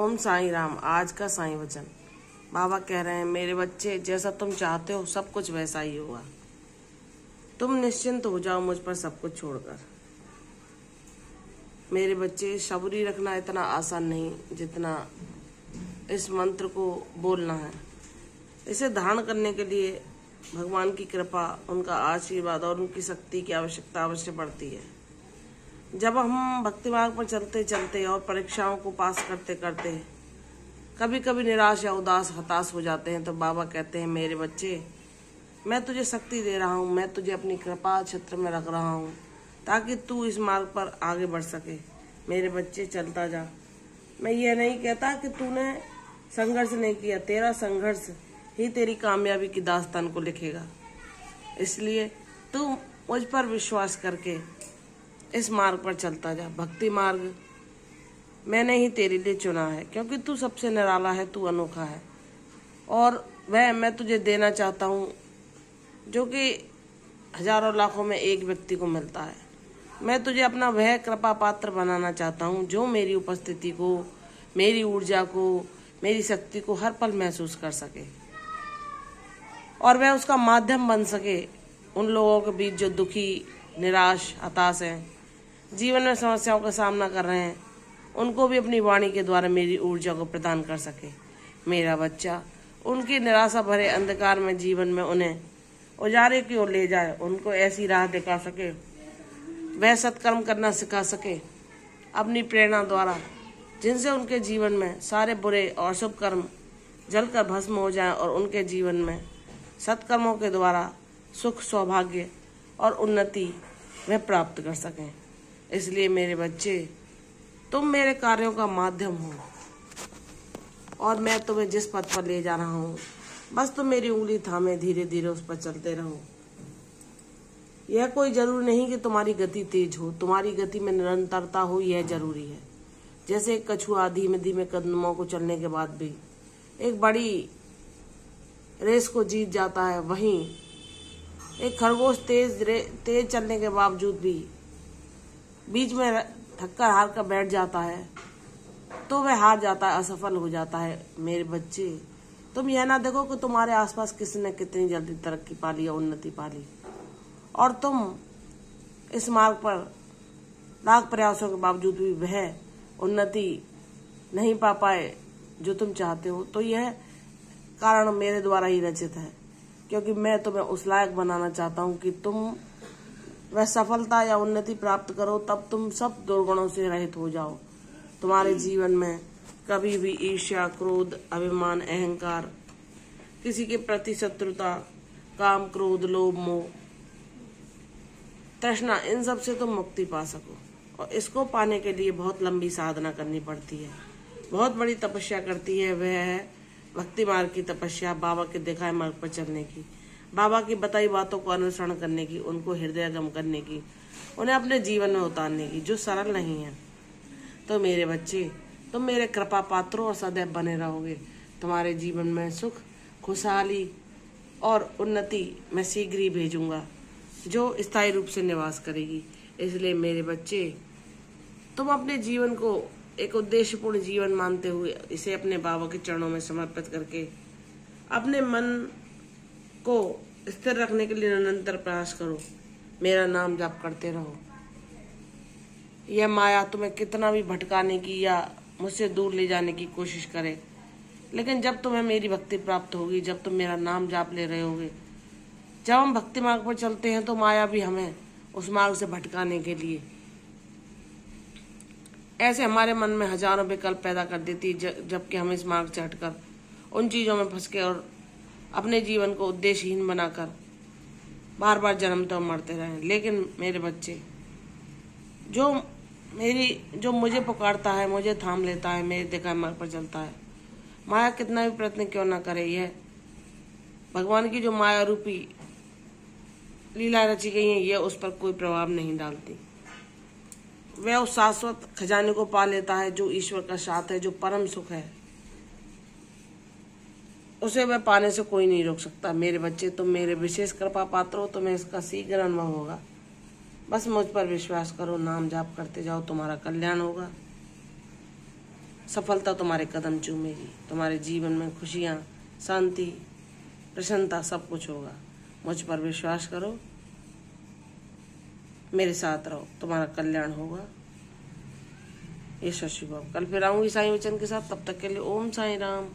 ओम साईं राम। आज का साईं वचन बाबा कह रहे हैं, मेरे बच्चे जैसा तुम चाहते हो सब कुछ वैसा ही होगा। तुम निश्चिंत हो जाओ मुझ पर सब कुछ छोड़कर। मेरे बच्चे, सबूरी रखना इतना आसान नहीं जितना इस मंत्र को बोलना है। इसे धारण करने के लिए भगवान की कृपा, उनका आशीर्वाद और उनकी शक्ति की आवश्यकता अवश्य पड़ती है। जब हम भक्ति मार्ग पर चलते चलते और परीक्षाओं को पास करते करते कभी कभी निराश या उदास हताश हो जाते हैं, तो बाबा कहते हैं, मेरे बच्चे, मैं तुझे शक्ति दे रहा हूँ, मैं तुझे अपनी कृपा क्षेत्र में रख रहा हूँ ताकि तू इस मार्ग पर आगे बढ़ सके। मेरे बच्चे, चलता जा। मैं ये नहीं कहता कि तूने संघर्ष नहीं किया, तेरा संघर्ष ही तेरी कामयाबी की दास्तान को लिखेगा। इसलिए तू मुझ पर विश्वास करके इस मार्ग पर चलता जा। भक्ति मार्ग मैंने ही तेरे लिए चुना है, क्योंकि तू सबसे निराला है, तू अनोखा है, और वह मैं तुझे देना चाहता हूँ जो कि हजारों लाखों में एक व्यक्ति को मिलता है। मैं तुझे अपना वह कृपा पात्र बनाना चाहता हूँ जो मेरी उपस्थिति को, मेरी ऊर्जा को, मेरी शक्ति को हर पल महसूस कर सके, और वह उसका माध्यम बन सके उन लोगों के बीच जो दुखी, निराश, हताश हैं, जीवन में समस्याओं का सामना कर रहे हैं। उनको भी अपनी वाणी के द्वारा मेरी ऊर्जा को प्रदान कर सके। मेरा बच्चा, उनकी निराशा भरे अंधकार में जीवन में उन्हें उजारे की ओर ले जाए, उनको ऐसी राह दिखा सके, वह सत्कर्म करना सिखा सके अपनी प्रेरणा द्वारा, जिनसे उनके जीवन में सारे बुरे और शुभ कर्म जलकर भस्म हो जाएं और उनके जीवन में सत्कर्मों के द्वारा सुख, सौभाग्य और उन्नति वह प्राप्त कर सकें। इसलिए मेरे बच्चे, तुम मेरे कार्यों का माध्यम हो और मैं तुम्हें जिस पथ पर ले जा रहा हूँ, बस तुम मेरी उंगली थामे धीरे धीरे उस पर चलते रहो। यह कोई जरूरी नहीं कि तुम्हारी गति तेज हो, तुम्हारी गति में निरंतरता हो, यह जरूरी है। जैसे एक कछुआ धीमे धीमे कदमों को चलने के बाद भी एक बड़ी रेस को जीत जाता है, वहीं एक खरगोश तेज चलने के बावजूद भी बीच में थक्कर हार कर बैठ जाता है, तो वह हार जाता है, असफल हो जाता है। मेरे बच्चे, तुम यह ना देखो कि तुम्हारे आसपास किसने कितनी जल्दी तरक्की पा ली या उन्नति पा ली, और तुम इस मार्ग पर लाख प्रयासों के बावजूद भी वह उन्नति नहीं पा पाए जो तुम चाहते हो। तो यह कारण मेरे द्वारा ही रचित है, क्योंकि मैं तुम्हें उस लायक बनाना चाहता हूँ कि तुम वह सफलता या उन्नति प्राप्त करो, तब तुम सब दुर्गुणों से रहित हो जाओ। तुम्हारे जीवन में कभी भी ईर्ष्या, क्रोध, अभिमान, अहंकार, किसी के प्रति शत्रुता, काम, क्रोध, लोभ, मोह, तृष्णा, इन सब से तुम मुक्ति पा सको। और इसको पाने के लिए बहुत लंबी साधना करनी पड़ती है, बहुत बड़ी तपस्या करती है। वह है भक्ति मार्ग की तपस्या, बाबा के दिखाए मार्ग पर चलने की, बाबा की बताई बातों को अनुसरण करने की, उनको हृदयगम करने की, उन्हें अपने जीवन में उतारने की, जो सरल नहीं है। तो मेरे बच्चे, तुम मेरे कृपा पात्रों और सदैव बने रहोगे। तुम्हारे जीवन में सुख, खुशहाली और उन्नति मैं शीघ्र ही भेजूंगा, जो स्थायी रूप से निवास करेगी। इसलिए मेरे बच्चे, तुम अपने जीवन को एक उद्देश्यपूर्ण जीवन मानते हुए इसे अपने बाबा के चरणों में समर्पित करके अपने मन को स्थिर रखने के लिए निरंतर प्रयास करो। मेरा नाम जाप करते रहो। यह माया तुम्हें कितना भी भटकाने की या मुझसे दूर ले जाने की कोशिश करे, लेकिन जब तुम्हें मेरी भक्ति प्राप्त होगी, जब तुम मेरा नाम जाप ले रहे होगे, जब हम भक्ति मार्ग पर चलते हैं, तो माया भी हमें उस मार्ग से भटकाने के लिए ऐसे हमारे मन में हजारों विकल्प पैदा कर देती, जबकि हम इस मार्ग से हटकर उन चीजों में फंस के और अपने जीवन को उद्देश्यहीन बनाकर बार बार जन्मते और मरते रहें। लेकिन मेरे बच्चे, जो मुझे पुकारता है, मुझे थाम लेता है, मेरे दिखाए मार्ग पर चलता है, माया कितना भी प्रयत्न क्यों ना करे, यह भगवान की जो माया रूपी लीला रची गई है, यह उस पर कोई प्रभाव नहीं डालती। वह उस शाश्वत खजाने को पा लेता है जो ईश्वर का साथ है, जो परम सुख है, उसे वह पाने से कोई नहीं रोक सकता। मेरे बच्चे, तुम मेरे विशेष कृपा पात्र हो, तुम्हें इसका शीघ्र अनुभव होगा। बस मुझ पर विश्वास करो, नाम जाप करते जाओ, तुम्हारा कल्याण होगा। सफलता तुम्हारे कदम चूमेगी। तुम्हारे जीवन में खुशियाँ, शांति, प्रसन्नता सब कुछ होगा। मुझ पर विश्वास करो, मेरे साथ रहो, तुम्हारा कल्याण होगा। ईश्वर शिव। कल फिर आऊंगी साईं वचन के साथ। तब तक के लिए ओम साईं राम।